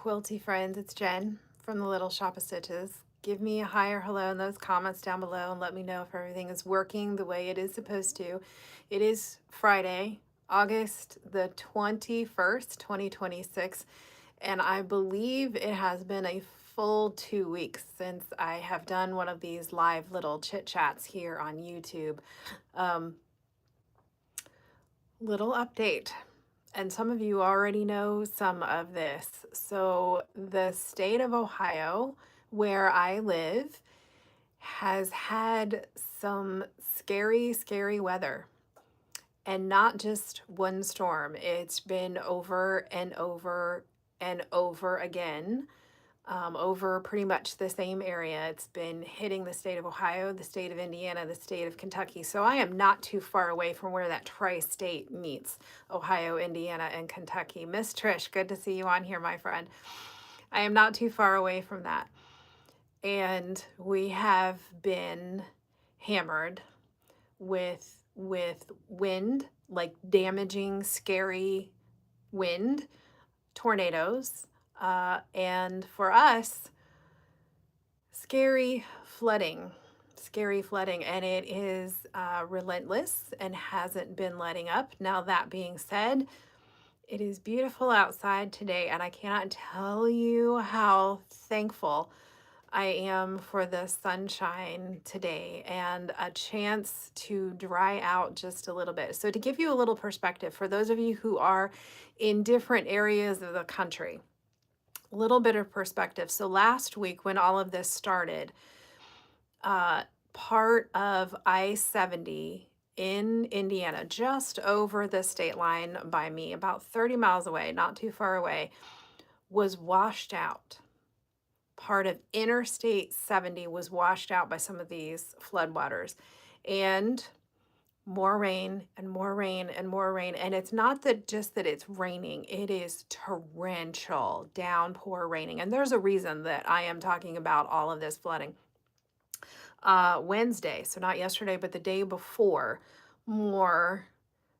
quilty friends, it's Jen from the Little Shop of Stitches. Give me a hi or hello in those comments down below and let me know if everything is working the way it is supposed to. It is Friday, August the 21st, 2026, and I believe it has been a full 2 weeks since I have done one of these live little chit chats here on YouTube. Um, Little update. And some of you already know some of this. So, the state of Ohio, where I live, has had some scary, scary weather. And not just one storm, it's been over and over and over again, over pretty much the same area. It's been hitting the state of Ohio, the state of Indiana, the state of Kentucky. So I am not too far away from where that tri-state meets, Ohio, Indiana, and Kentucky. Miss Trish, good to see you on here, my friend. I am not too far away from that. And we have been hammered with wind, like damaging, scary wind, tornadoes, and for us, scary flooding. Scary flooding, and it is relentless and hasn't been letting up. Now, that being said, it is beautiful outside today, and I cannot tell you how thankful I am for the sunshine today and a chance to dry out just a little bit. So, to give you a little perspective, for those of you who are in different areas of the country, a little bit of perspective. So, last week when all of this started, part of I-70 in Indiana, just over the state line by me, about 30 miles away, not too far away, was washed out. Part of Interstate 70 was washed out by some of these floodwaters. And more rain and more rain and more rain. And it's not that just that it's raining, it is torrential downpour raining. And there's a reason that I am talking about all of this flooding. Wednesday, so not yesterday, but the day before, more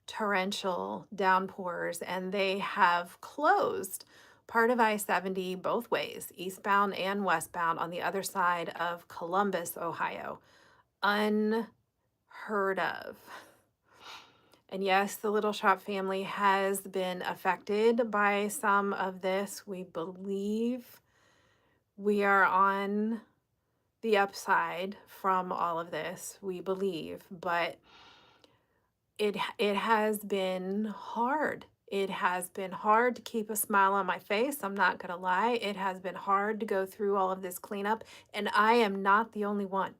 torrential downpours, and they have closed part of I-70 both ways, eastbound and westbound, on the other side of Columbus, Ohio. Unheard of. And yes, the Little Shop family has been affected by some of this. We believe we are on the upside from all of this, we believe, but it has been hard. It has been hard to keep a smile on my face. I'm not going to lie. It has been hard to go through all of this cleanup, and I am not the only one.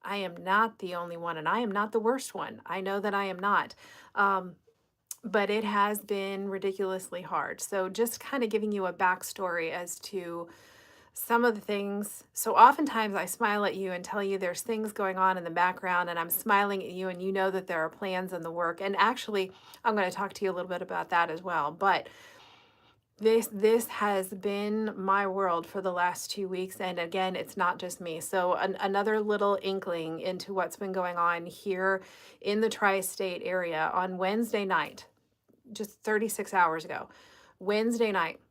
I am not the only one, and I am not the worst one. I know that I am not. But it has been ridiculously hard. So just kind of giving you a backstory as to some of the things. So oftentimes I smile at you and tell you there's things going on in the background, and I'm smiling at you and you know that there are plans in the work. And actually, I'm going to talk to you a little bit about that as well. But this has been my world for the last 2 weeks, and again, it's not just me. So another little inkling into what's been going on here in the tri-state area. On Wednesday night, just 36 hours ago, Wednesday night,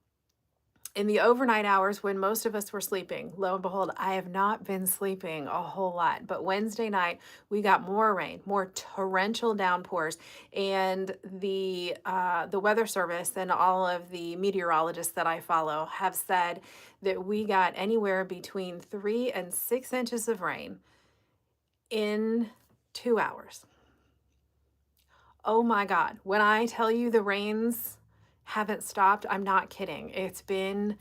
in the overnight hours when most of us were sleeping, lo and behold, I have not been sleeping a whole lot. But Wednesday night, we got more rain, more torrential downpours, and the weather service and all of the meteorologists that I follow have said that we got anywhere between 3 and 6 inches of rain in 2 hours. Oh my God! When I tell you the rains haven't stopped, I'm not kidding. It's been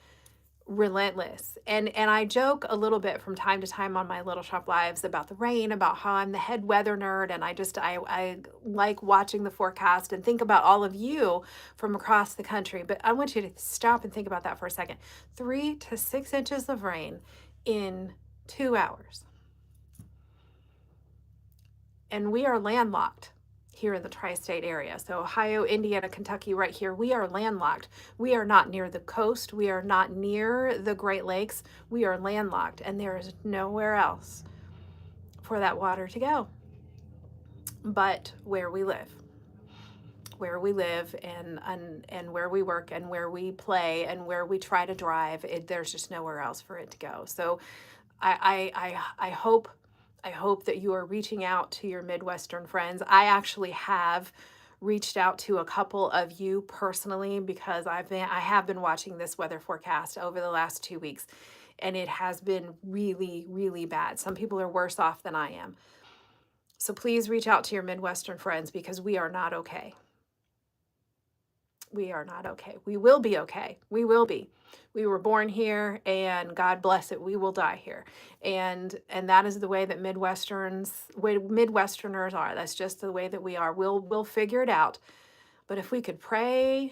relentless. And I joke a little bit from time to time on my Little Shop Lives about the rain, about how I'm the head weather nerd, and I like watching the forecast and think about all of you from across the country. But I want you to stop and think about that for a second. 3 to 6 inches of rain in 2 hours. And we are landlocked here in the tri-state area. So Ohio, Indiana, Kentucky, right here, we are landlocked. We are not near the coast. We are not near the Great Lakes. We are landlocked, and there is nowhere else for that water to go but where we live, where we live and where we work and where we play and where we try to drive. There's just nowhere else for it to go. So I hope that you are reaching out to your Midwestern friends. I actually have reached out to a couple of you personally because I have been watching this weather forecast over the last 2 weeks, and it has been really, really bad. Some people are worse off than I am. So please reach out to your Midwestern friends because we are not okay. We are not okay. We will be okay. We will be. We were born here, and God bless it, we will die here. And that is the way that Midwesterners are. That's just the way that we are. We'll figure it out. But if we could pray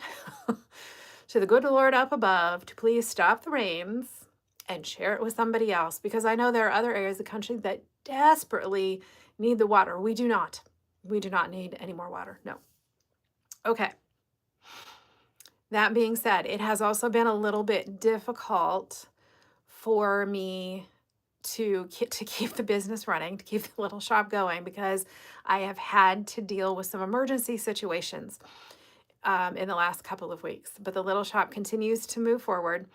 to the good Lord up above to please stop the rains and share it with somebody else, because I know there are other areas of the country that desperately need the water. We do not. We do not need any more water. No. Okay. That being said, it has also been a little bit difficult for me to keep the business running, to keep the little shop going, because I have had to deal with some emergency situations in the last couple of weeks. But the little shop continues to move forward.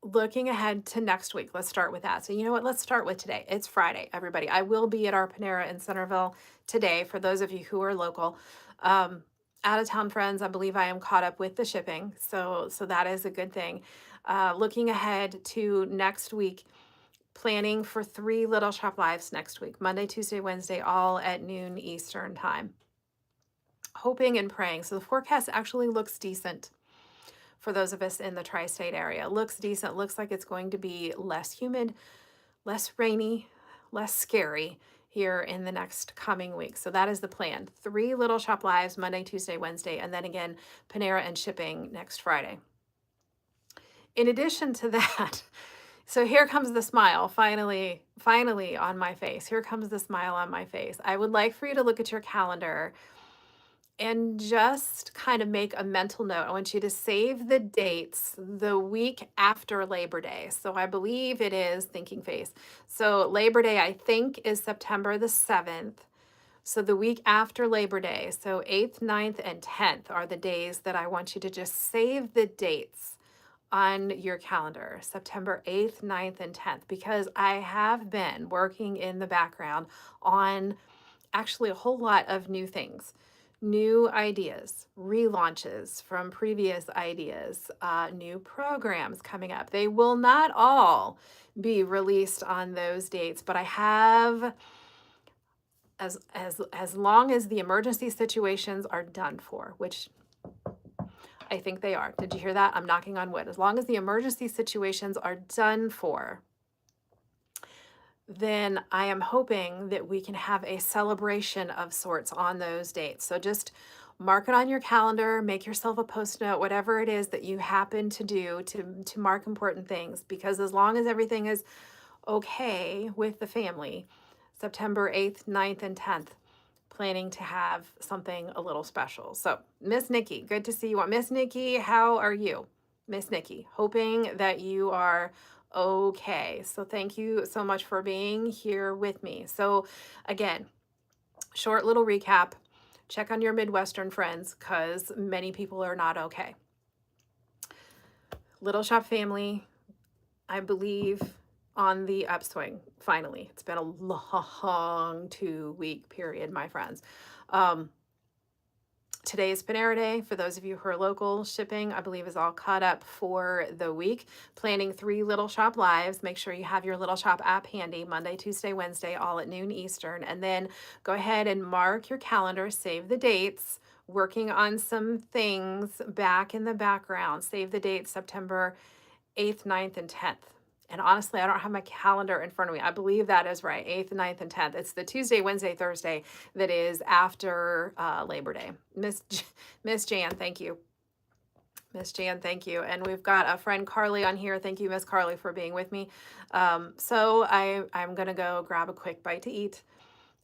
Looking ahead to next week, let's start with that. So you know what? Let's start with today. It's Friday, everybody. I will be at our Panera in Centerville today for those of you who are local. Out of town friends, I believe I am caught up with the shipping. So that is a good thing. Looking ahead to next week, planning for 3 Little Shop Lives next week, Monday, Tuesday, Wednesday, all at noon Eastern time. Hoping and praying. So the forecast actually looks decent for those of us in the tri-state area. Looks decent, looks like it's going to be less humid, less rainy, less scary here in the next coming weeks. So that is the plan. 3 Little Shop Lives, Monday, Tuesday, Wednesday, and then again, Panera and shipping next Friday. In addition to that, so here comes the smile, finally on my face. Here comes the smile on my face. I would like for you to look at your calendar and just kind of make a mental note. I want you to save the dates the week after Labor Day. So I believe it is thinking face. So Labor Day, I think, is September the 7th. So the week after Labor Day, so 8th, 9th, and 10th are the days that I want you to just save the dates on your calendar, September 8th, 9th, and 10th, because I have been working in the background on actually a whole lot of new things. New ideas, relaunches from previous ideas, new programs coming up. They will not all be released on those dates, but I have, as long as the emergency situations are done for, which I think they are. Did you hear that? I'm knocking on wood. As long as the emergency situations are done for, then I am hoping that we can have a celebration of sorts on those dates. So just mark it on your calendar, make yourself a post note, whatever it is that you happen to do to mark important things, because as long as everything is okay with the family, September 8th, 9th, and 10th, planning to have something a little special. So Miss Nikki, good to see you. Miss Nikki, how are you? Miss Nikki, hoping that you are okay. So thank you so much for being here with me. So again, short little recap. Check on your Midwestern friends because many people are not okay. Little Shop family, I believe, on the upswing, finally. It's been a long 2-week period, my friends. Today is Panera Day. For those of you who are local, shipping, I believe, is all caught up for the week. Planning 3 Little Shop Lives. Make sure you have your Little Shop app handy, Monday, Tuesday, Wednesday, all at noon Eastern. And then go ahead and mark your calendar, save the dates, working on some things back in the background. Save the dates, September 8th, 9th, and 10th. And honestly, I don't have my calendar in front of me. I believe that is right, 8th, 9th, and 10th. It's the Tuesday, Wednesday, Thursday that is after Labor Day. Miss Jan, thank you. Miss Jan, thank you. And we've got a friend Carly on here. Thank you, Miss Carly, for being with me. So I'm going to go grab a quick bite to eat.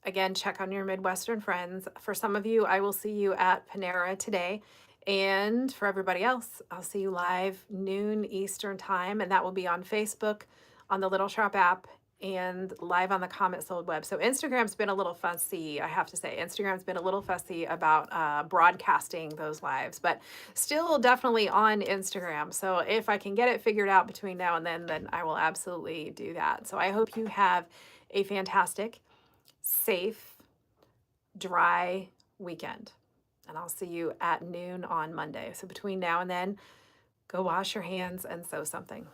Again, check on your Midwestern friends. For some of you, I will see you at Panera today. And for everybody else, I'll see you live noon Eastern time, and that will be on Facebook, on the Little Shop app, and live on the Comet Sold web. So Instagram's been a little fussy, I have to say. Instagram's been a little fussy about broadcasting those lives, but still definitely on Instagram. So if I can get it figured out between now and then I will absolutely do that. So I hope you have a fantastic, safe, dry weekend. And I'll see you at noon on Monday. So between now and then, go wash your hands and sew something.